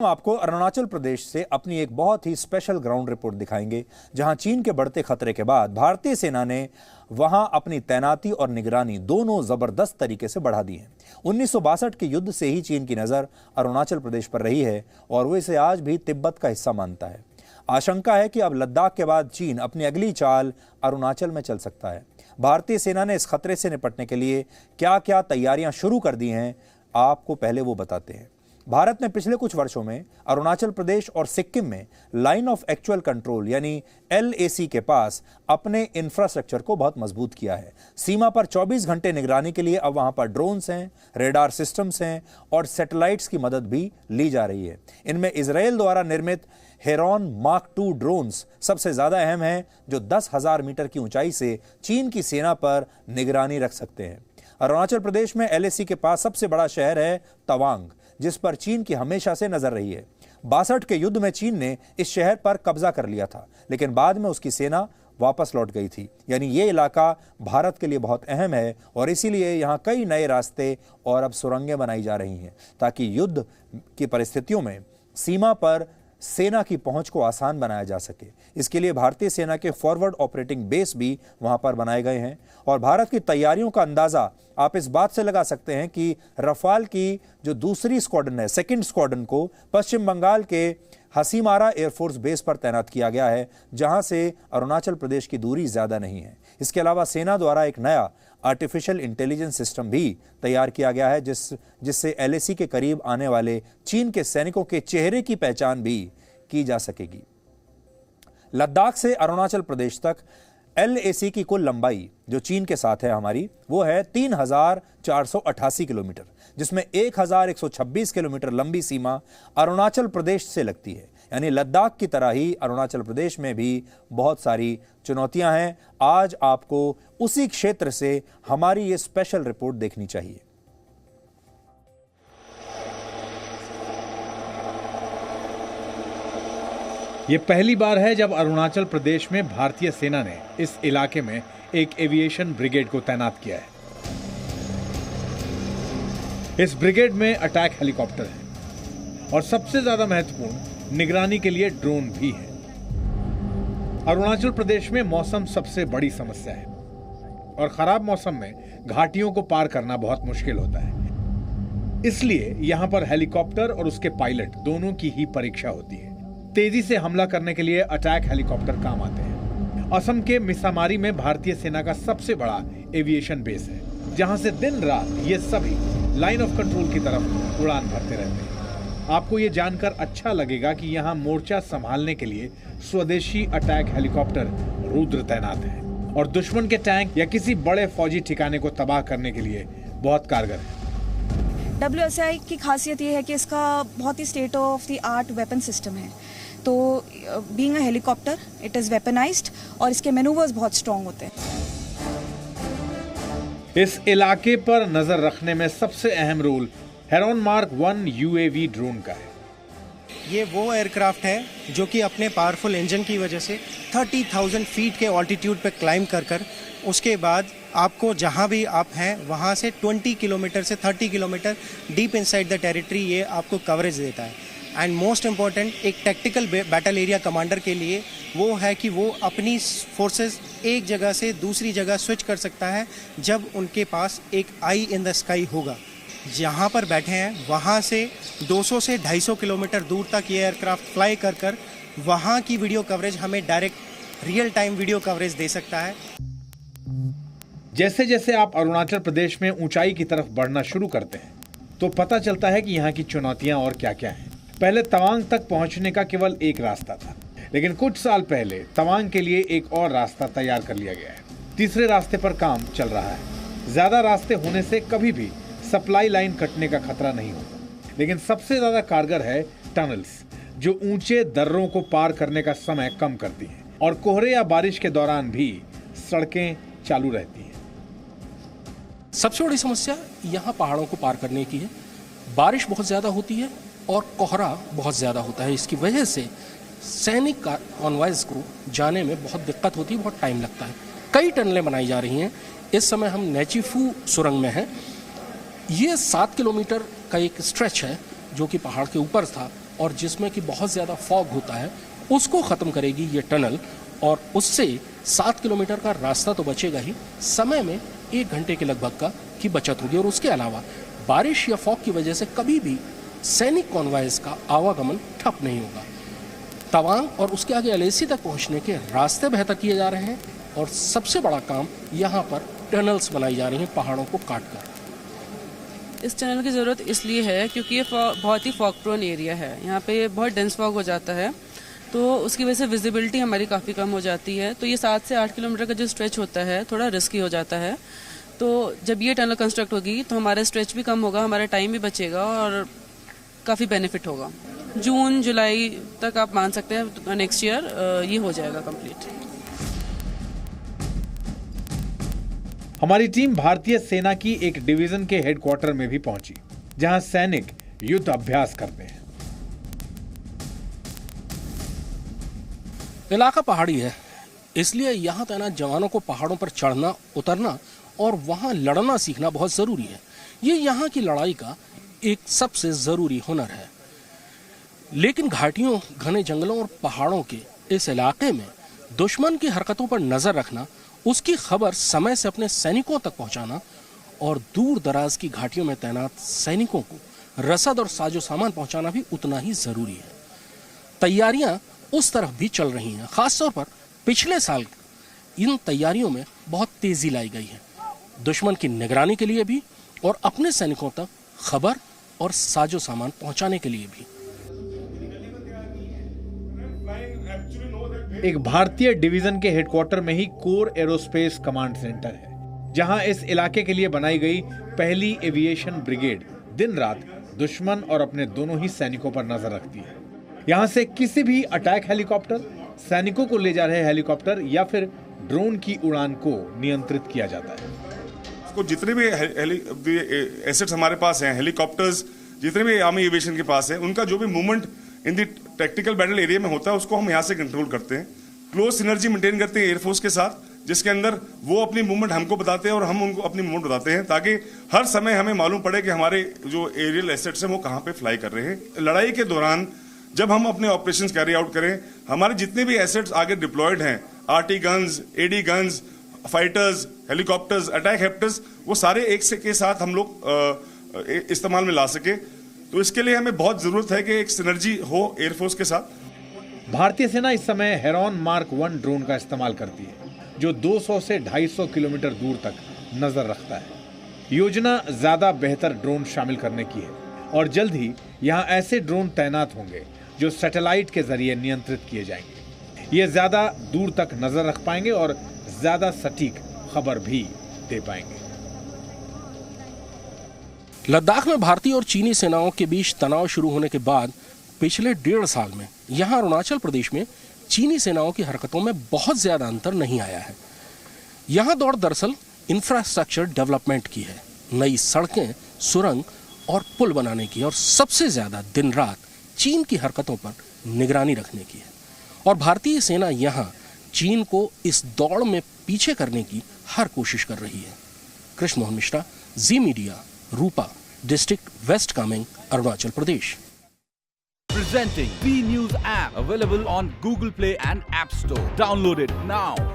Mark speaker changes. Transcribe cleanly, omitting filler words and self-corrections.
Speaker 1: हम आपको अरुणाचल प्रदेश से अपनी एक बहुत ही स्पेशल ग्राउंड रिपोर्ट दिखाएंगे, जहां चीन के बढ़ते खतरे के बाद भारतीय सेना ने वहां अपनी तैनाती और निगरानी दोनों जबरदस्त तरीके से बढ़ा दी है। 1962 के युद्ध से ही चीन की नजर अरुणाचल प्रदेश पर रही है और वो इसे आज भी तिब्बत का हिस्सा मानता है। आशंका है कि अब लद्दाख के बाद चीन अपनी अगली चाल अरुणाचल में चल सकता है। भारतीय सेना ने इस खतरे से निपटने के लिए क्या क्या तैयारियां शुरू कर दी हैं, आपको पहले वो बताते हैं। भारत ने पिछले कुछ वर्षों में अरुणाचल प्रदेश और सिक्किम में लाइन ऑफ एक्चुअल कंट्रोल यानी LAC के पास अपने इंफ्रास्ट्रक्चर को बहुत मजबूत किया है। सीमा पर 24 घंटे निगरानी के लिए अब वहां पर ड्रोन्स हैं, रेडार सिस्टम्स हैं और सैटेलाइट्स की मदद भी ली जा रही है। इनमें इजराइल द्वारा निर्मित हेरॉन मार्क 2 ड्रोन्स सबसे ज्यादा अहम हैं, जो 10,000 मीटर की ऊंचाई से चीन की सेना पर निगरानी रख सकते हैं। अरुणाचल प्रदेश में LAC के पास सबसे बड़ा शहर है तवांग, जिस पर चीन की हमेशा से नजर रही है। 62 के युद्ध में चीन ने इस शहर पर कब्जा कर लिया था, लेकिन बाद में उसकी सेना वापस लौट गई थी। यानी ये इलाका भारत के लिए बहुत अहम है और इसीलिए यहाँ कई नए रास्ते और अब सुरंगें बनाई जा रही हैं, ताकि युद्ध की परिस्थितियों में सीमा पर सेना की पहुंच को आसान बनाया जा सके। इसके लिए भारतीय सेना के फॉरवर्ड ऑपरेटिंग बेस भी वहां पर बनाए गए हैं और भारत की तैयारियों का अंदाजा आप इस बात से लगा सकते हैं कि रफाल की जो दूसरी स्क्वाड्रन है, सेकंड स्क्वाड्रन को पश्चिम बंगाल के हसीमारा एयरफोर्स बेस पर तैनात किया गया है, जहां से अरुणाचल प्रदेश की दूरी ज्यादा नहीं है। इसके अलावा सेना द्वारा एक नया आर्टिफिशियल इंटेलिजेंस सिस्टम भी तैयार किया गया है, जिससे LAC के करीब आने वाले चीन के सैनिकों के चेहरे की पहचान भी की जा सकेगी। लद्दाख से अरुणाचल प्रदेश तक LAC की कुल लंबाई जो चीन के साथ है हमारी, वो है 3,488 किलोमीटर, जिसमें 1,126 किलोमीटर लंबी सीमा अरुणाचल प्रदेश से लगती है। यानी लद्दाख की तरह ही अरुणाचल प्रदेश में भी बहुत सारी चुनौतियां हैं। आज आपको उसी क्षेत्र से हमारी ये स्पेशल रिपोर्ट देखनी चाहिए।
Speaker 2: ये पहली बार है जब अरुणाचल प्रदेश में भारतीय सेना ने इस इलाके में एक एविएशन ब्रिगेड को तैनात किया है। इस ब्रिगेड में अटैक हेलीकॉप्टर है और सबसे ज्यादा महत्वपूर्ण निगरानी के लिए ड्रोन भी है। अरुणाचल प्रदेश में मौसम सबसे बड़ी समस्या है और खराब मौसम में घाटियों को पार करना बहुत मुश्किल होता है। इसलिए यहां पर हेलीकॉप्टर और उसके पायलट दोनों की ही परीक्षा होती है। तेजी से हमला करने के लिए अटैक हेलीकॉप्टर काम आते हैं। असम के मिसामारी में भारतीय सेना का सबसे बड़ा एविएशन बेस है, जहां से दिन रात ये सभी लाइन ऑफ कंट्रोल की तरफ उड़ान भरते रहते हैं। आपको ये जानकर अच्छा लगेगा कि यहाँ मोर्चा संभालने के लिए स्वदेशी अटैक हेलीकॉप्टर रुद्र तैनात है और दुश्मन के टैंक या किसी बड़े फौजी ठिकाने को तबाह करने के लिए बहुत कारगर है।
Speaker 3: WSI की खासियत ये है कि इसका बहुत ही state of the art weapon system है। तो being a helicopter it is weaponized और इसके मैनूवर्स बहुत स्ट्रॉन्ग होते हैं।
Speaker 2: इस इलाके पर नजर रखने में सबसे अहम role Heron mark 1 UAV drone का है।
Speaker 4: ये वो एयरक्राफ्ट है जो कि अपने पावरफुल इंजन की वजह से 30,000 फीट के ऑल्टीट्यूड पे क्लाइम कर उसके बाद आपको जहां भी आप हैं वहां से 20 किलोमीटर से 30 kilometre deep inside the territory ये आपको कवरेज देता है। एंड मोस्ट इम्पॉर्टेंट एक टैक्टिकल बैटल एरिया कमांडर के लिए वो है कि वो अपनी फोर्सेस एक जगह से दूसरी जगह स्विच कर सकता है जब उनके पास एक आई इन द स्काई होगा। जहाँ पर बैठे हैं वहाँ से 200 से 250 किलोमीटर दूर तक ये एयरक्राफ्ट फ्लाई कर वहाँ की वीडियो कवरेज हमें direct real time video coverage दे सकता है।
Speaker 2: जैसे जैसे आप अरुणाचल प्रदेश में ऊंचाई की तरफ बढ़ना शुरू करते हैं तो पता चलता है कि यहाँ की चुनौतियां और क्या क्या हैं। पहले तवांग तक पहुंचने का केवल एक रास्ता था, लेकिन कुछ साल पहले तवांग के लिए एक और रास्ता तैयार कर लिया गया है। तीसरे रास्ते पर काम चल रहा है। ज्यादा रास्ते होने से कभी भी सप्लाई लाइन कटने का खतरा नहीं होता, लेकिन सबसे ज्यादा कारगर है टनल्स, जो ऊंचे दर्रों को पार करने का समय कम करती हैं और कोहरे या बारिश के दौरान भी सड़कें चालू रहती हैं।
Speaker 5: सबसे बड़ी समस्या यहाँ पहाड़ों को पार करने की है। बारिश बहुत ज़्यादा होती है और कोहरा बहुत ज़्यादा होता है। इसकी वजह से सैनिक कॉन्वॉयज को जाने में बहुत दिक्कत होती है, बहुत टाइम लगता है। कई टनलें बनाई जा रही हैं। इस समय हम नेचीफू सुरंग में हैं। ये 7 किलोमीटर का एक स्ट्रेच है जो कि पहाड़ के ऊपर था, और जिसमें कि बहुत ज़्यादा फॉग होता है उसको ख़त्म करेगी ये टनल, और उससे 7 किलोमीटर का रास्ता तो बचेगा ही, समय में 1 घंटे के लगभग की बचत होगी। और उसके अलावा बारिश या फॉग की वजह से कभी भी सैनिक कॉन्वॉयज का आवागमन ठप नहीं होगा। तवांग और उसके आगे एलएसी तक पहुंचने के रास्ते बेहतर किए जा रहे हैं, और सबसे बड़ा काम यहाँ पर टनल्स बनाई जा रही हैं पहाड़ों को काटकर।
Speaker 6: इस टनल की ज़रूरत इसलिए है क्योंकि ये बहुत ही फॉग प्रोन एरिया है। यहाँ पे बहुत डेंस फॉग हो जाता है, तो उसकी वजह से विजिबिलिटी हमारी काफ़ी कम हो जाती है। तो ये 7 से 8 किलोमीटर का जो स्ट्रेच होता है थोड़ा रिस्की हो जाता है। तो जब ये टनल कंस्ट्रक्ट होगी तो हमारा स्ट्रेच भी कम होगा, हमारा टाइम भी बचेगा और काफ़ी बेनिफिट होगा। जून जुलाई तक आप मान सकते हैं नेक्स्ट ईयर ये हो जाएगा कंप्लीट।
Speaker 2: हमारी टीम भारतीय सेना की एक डिवीजन के हेडक्वार्टर में भी पहुंची, जहां सैनिक युद्ध अभ्यास करते हैं।
Speaker 5: इलाका पहाड़ी है, इसलिए यहाँ तैनात जवानों को पहाड़ों पर चढ़ना, उतरना और वहाँ लड़ना सीखना बहुत ज़रूरी है। ये यहाँ की लड़ाई का एक सबसे ज़रूरी हुनर है। लेकिन घाटियों, घने जंगलों और पहाड़ों के इस इलाके में दुश्मन की हरकतों पर नज़र रखना, उसकी खबर समय से अपने सैनिकों तक पहुंचाना और दूर दराज की घाटियों में तैनात सैनिकों को रसद और साजो सामान पहुंचाना भी उतना ही जरूरी है। तैयारियां उस तरफ भी चल रही हैं। खासतौर पर पिछले साल इन तैयारियों में बहुत तेजी लाई गई है, दुश्मन की निगरानी के लिए भी और अपने सैनिकों तक खबर और साजो सामान पहुंचाने के लिए भी।
Speaker 2: एक भारतीय डिवीजन के हेडक्वार्टर में ही कोर एरोस्पेस कमांड सेंटर है, जहां इस इलाके के लिए बनाई गई पहली एविएशन ब्रिगेड दिन रात दुश्मन और अपने दोनों ही सैनिकों पर नजर रखती है। यहां से किसी भी अटैक हेलीकॉप्टर, सैनिकों को ले जा रहे हेलीकॉप्टर या फिर ड्रोन की उड़ान को नियंत्रित किया जाता है।
Speaker 7: तो जितने भी एसेट्स हमारे पास हैं, हेलीकॉप्टर्स, जितने भी आर्मी एविएशन के पास है, उनका जो भी movement in the tactical battle area में होता है उसको हम यहाँ से कंट्रोल करते हैं। क्लोज सिनर्जी मेंटेन करते हैं एयरफोर्स के साथ, जिसके अंदर वो अपनी मूवमेंट हमको बताते हैं और हम उनको अपनी मूवमेंट बताते हैं, ताकि हर समय हमें मालूम पड़े कि हमारे जो एरियल एसेट्स हैं वो कहाँ पे फ्लाई कर रहे हैं। लड़ाई के दौरान जब हम अपने ऑपरेशंस कैरी आउट करें, हमारे जितने भी एसेट्स आगे डिप्लॉयड हैं, RT guns, AD guns, fighters, helicopters, attack हेप्टर्स, वो सारे एक से के साथ हम लोग इस्तेमाल में ला सके। तो इसके लिए हमें बहुत जरूरत है कि एक सिनर्जी हो एयरफोर्स के साथ।
Speaker 2: भारतीय सेना इस समय हेरॉन मार्क 1 ड्रोन का इस्तेमाल करती है, जो 200 से 250 किलोमीटर दूर तक नजर रखता है। योजना ज्यादा बेहतर ड्रोन शामिल करने की है और जल्द ही यहाँ ऐसे ड्रोन तैनात होंगे जो सैटेलाइट के जरिए नियंत्रित किए जाएंगे। ये ज्यादा दूर तक नजर रख पाएंगे और ज्यादा सटीक खबर भी दे पाएंगे।
Speaker 5: लद्दाख में भारतीय और चीनी सेनाओं के बीच तनाव शुरू होने के बाद पिछले 1.5 साल में यहाँ अरुणाचल प्रदेश में चीनी सेनाओं की हरकतों में बहुत ज्यादा अंतर नहीं आया है। यहाँ दौड़ दरअसल इंफ्रास्ट्रक्चर डेवलपमेंट की है, नई सड़कें, सुरंग और पुल बनाने की, और सबसे ज्यादा दिन रात चीन की हरकतों पर निगरानी रखने की है। और भारतीय सेना यहाँ चीन को इस दौड़ में पीछे करने की हर कोशिश कर रही है। कृष्ण मोहन मिश्रा, जी media, Rupa, district waste Kameng, Arunachal Pradesh.
Speaker 8: Presenting B News app, available on Google Play and App Store. Download it now.